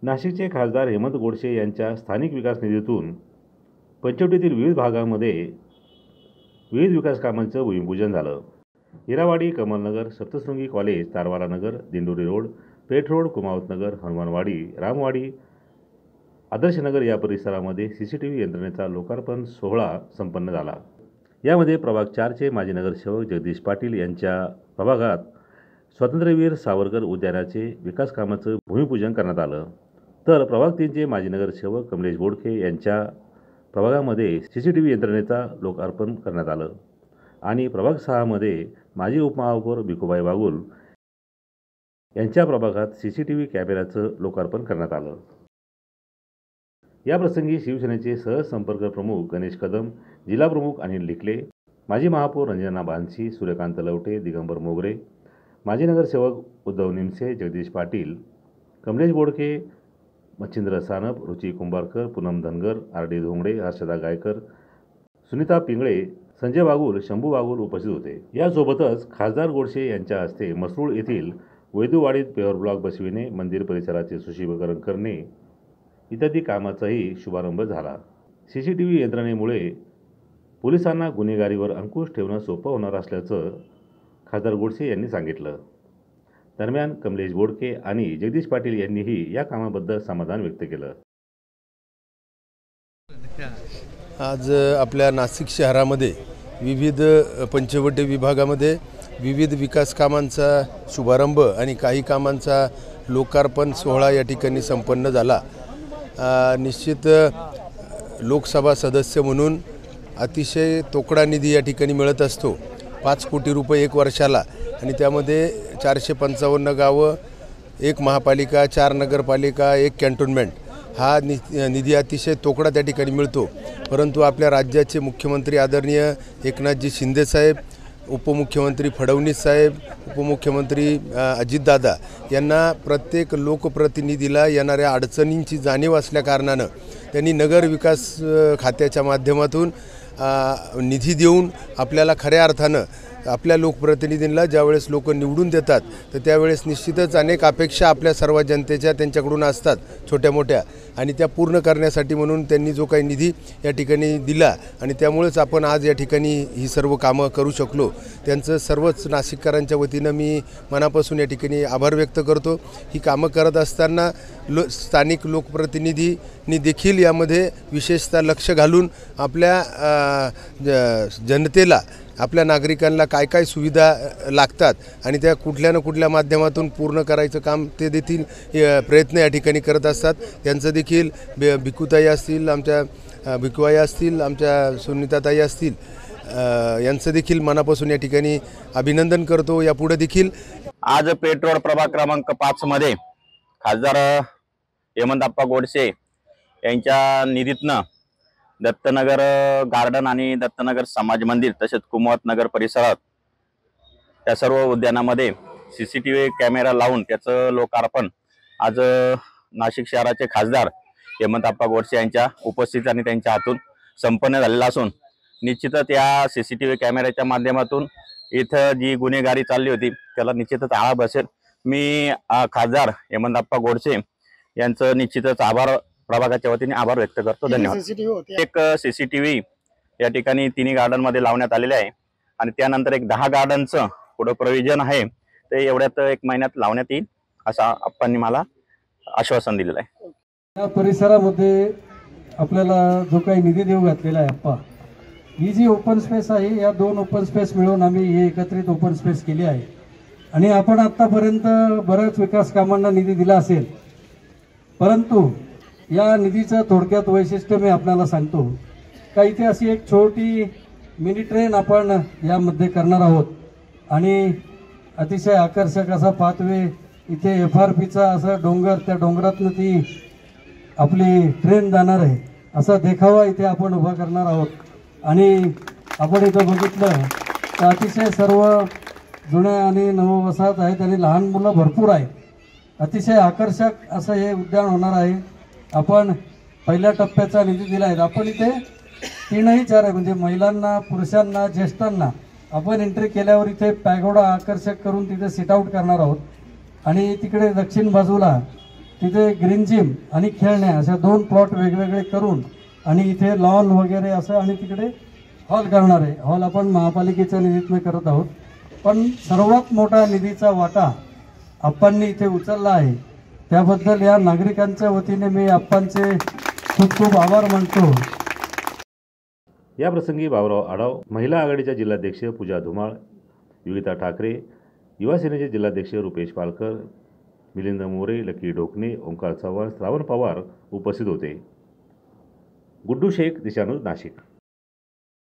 नाशिकचे खासदार हेमंत गोडसे यांच्या स्थानिक विकास निधीतून पंचवटीतील विविध भागांमध्ये विविध विकास कामांचं भूमिपूजन झालं। हिरावाडी, कमलनगर, सप्तशृंगी कॉलेज, तारवाला नगर, दिंडोरी रोड, पेठ रोड, कुमावत नगर, हनुमानवाडी, रामवाडी, आदर्शनगर या परिसरामध्ये CCTV यंत्रणेचा लोकार्पण सोहळा संपन्न झाला। यामध्ये प्रभाग 4चे माजी नगरसेवक जगदीश पाटील यांच्या प्रभागात स्वातंत्र्यवीर सावरकर उद्यानाचे विकास कामाचं भूमिपूजन करण्यात आलं। तर प्रभाग 3चे माजी नगरसेवक कमलेश बोडखे यांच्या प्रभागामध्ये CCTV यंत्रणेचा लोकार्पण करण्यात आलं आणि प्रभाग 6मध्ये माजी उपमहापौर भिकूबाई बागुल यांच्या प्रभागात CCTV कॅमेऱ्याचं लोकार्पण करण्यात आलं। याप्रसंगी शिवसेनेचे सहसंपर्क प्रमुख गणेश कदम, जिल्हाप्रमुख अनिल लिखले, माजी महापौर रंजना बानसी, सूर्यकांत लवटे, दिगंबर मोगरे, माजी नगरसेवक उद्धव निमसे, जगदीश पाटील, कमलेश बोडके, मच्छिंद्र सानप, रुची कुंभारकर, पूनम धनगर, RD धोंगडे, हर्षदा गायकर, सुनीता पिंगळे, संजय बागुल, शंभू बागुल उपस्थित होते। यासोबतच खासदार गोडसे यांच्या हस्ते मसरूळ येथील वैदूवाडीत पेवर ब्लॉक बसविणे, मंदिर परिसराचे सुशोभीकरण करणे इत्यादी कामाचाही शुभारंभ झाला। CCTV यंत्रणेमुळे पोलिसांना गुन्हेगारीवर अंकुश ठेवणं सोपं होणार असल्याचं खासदार गोडसे यांनी सांगितलं। दरम्यान कमलेश बोडके आणि जगदीश पाटील यांनीही या कामाबद्दल समाधान व्यक्त केलं। आज आपल्या नाशिक शहरामध्ये विविध पंचवटी विभागामध्ये विविध विकास कामांचा शुभारंभ आणि काही कामांचा लोकार्पण सोहळा या ठिकाणी संपन्न झाला। निश्चित लोकसभा सदस्य म्हणून अतिशय तोकडा निधी या ठिकाणी मिळत असतो, 5 कोटी रुपये एक वर्षाला, आणि त्यामध्ये 455 गावं, 1 महापालिका, 4 नगरपालिका, 1 कॅन्टोन्मेंट हा निधी अतिशय तोकडा त्या ठिकाणी मिळतो। परंतु आपल्या राज्याचे मुख्यमंत्री आदरणीय एकनाथजी शिंदेसाहेब, उपमुख्यमंत्री फडणवीस साहेब, उपमुख्यमंत्री अजितदादा यांना प्रत्येक लोकप्रतिनिधीला येणाऱ्या अडचणींची जाणीव असल्याकारणानं त्यांनी नगर विकास खात्याच्या माध्यमातून निधी देऊन आपल्याला खऱ्या अर्थानं आपल्या लोकप्रतिनिधींना ज्यावेळेस लोक निवडून देतात तर त्यावेळेस निश्चितच अनेक अपेक्षा आपल्या सर्व जनतेच्या त्यांच्याकडून असतात छोट्या मोठ्या, आणि त्या पूर्ण करण्यासाठी म्हणून त्यांनी जो काही निधी या ठिकाणी दिला आणि त्यामुळेच आपण आज या ठिकाणी ही सर्व कामं करू शकलो। त्यांचं सर्वच नाशिककरांच्या वतीनं मी मनापासून या ठिकाणी आभार व्यक्त करतो। ही कामं करत असताना स्थानिक लोकप्रतिनिधींनी देखील यामध्ये विशेषतः लक्ष घालून आपल्या जनतेला, आपल्या नागरिकांना काय काय सुविधा लागतात आणि त्या कुठल्या ना कुठल्या माध्यमातून पूर्ण करायचं काम ते देखील प्रयत्न या ठिकाणी करत असतात। त्यांचं देखील भिकूताई असतील, आमच्या भिकूबाई असतील, आमच्या सुनीताताई असतील, यांचं देखील मनापासून या ठिकाणी अभिनंदन करतो। यापुढे देखील आज पेठ रोड प्रभाग क्रमांक 5 मध्ये खासदार हेमंतप्पा गोडसे यांच्या निधीतनं दत्तनगर गार्डन आणि दत्तनगर समाज मंदिर तसेच कुमावत नगर परिसरात त्या सर्व उद्यानामध्ये CCTV कॅमेरा लावून त्याचं लोकार्पण आज नाशिक शहराचे खासदार हेमंतप्पा गोडसे यांच्या उपस्थितीत आणि त्यांच्या हातून संपन्न झालेला असून निश्चितच या CCTV कॅमेऱ्याच्या माध्यमातून इथं जी गुन्हेगारी चालली होती त्याला निश्चितच आळा बसेल। मी खासदार हेमंतप्पा गोडसे यांचं निश्चितच प्रभागाच्या वतीने आभार व्यक्त करतो। धन्यवाद। एक CCTV या ठिकाणी 3 गार्डन मध्ये लावण्यात आलेले आहे आणि त्यानंतर एक 10 गार्डनचं पुढे प्रोव्हिजन आहे, ते एवढ्यात 1 महिन्यात लावण्यात येईल असं आप्पांनी मला आश्वासन दिलेलं आहे। या परिसरामध्ये आपल्याला जो काही निधी देऊ घातलेला आहे आप्पा, ही जी ओपन स्पेस आहे या 2 ओपन स्पेस मिळून आम्ही ही एकत्रित ओपन स्पेस केली आहे आणि आपण आतापर्यंत बऱ्याच विकास कामांना निधी दिला असेल, परंतु या निधीचं थोडक्यात वैशिष्ट्य मी आपल्याला सांगतो का इथे अशी एक छोटी मिनी ट्रेन आपण यामध्ये करणार आहोत आणि अतिशय आकर्षक असा पाथवे इथे FRPचा असा डोंगर, त्या डोंगरातनं ती आपली ट्रेन जाणार आहे असा देखावा इथे आपण उभा करणार आहोत। आणि आपण इथं बघितलं तर अतिशय सर्व जुन्या आणि नववसाहत आहेत आणि लहान मुलं भरपूर आहेत। अतिशय आकर्षक असं हे उद्यान होणार आहे। आपण पहिल्या टप्प्याचा निधी दिला आहे। आपण इथे 3ही 4 आहे, म्हणजे महिलांना, पुरुषांना, ज्येष्ठांना आपण एंट्री केल्यावर इथे पॅगोडा आकर्षक करून तिथे सिट आउट करणार आहोत आणि तिकडे दक्षिण बाजूला तिथे ग्रीन जिम आणि खेळण्या अशा 2 प्लॉट वेगवेगळे करून आणि इथे लॉन वगैरे असं आणि तिकडे हॉल करणार आहे. हॉल आपण महापालिकेच्या निधीतनं करत आहोत, पण सर्वात मोठा निधीचा वाटा आप्पांनी इथे उचलला आहे. त्याबद्दल या नागरिकांच्या वतीने मी आप्पांचे खूप खूप आभार मानतो. याप्रसंगी बाबुराव आढाव, महिला आघाडीच्या जिल्हाध्यक्ष पूजा धुमाळ, योगिता ठाकरे, युवा सेनेचे जिल्हाध्यक्ष रुपेश पालकर, मिलिंद मोरे, लकी ढोकणे, ओंकार चव्हाण, श्रावण पवार उपस्थित होते. गुड्डू शेख, दिशान्यूज, नाशिक.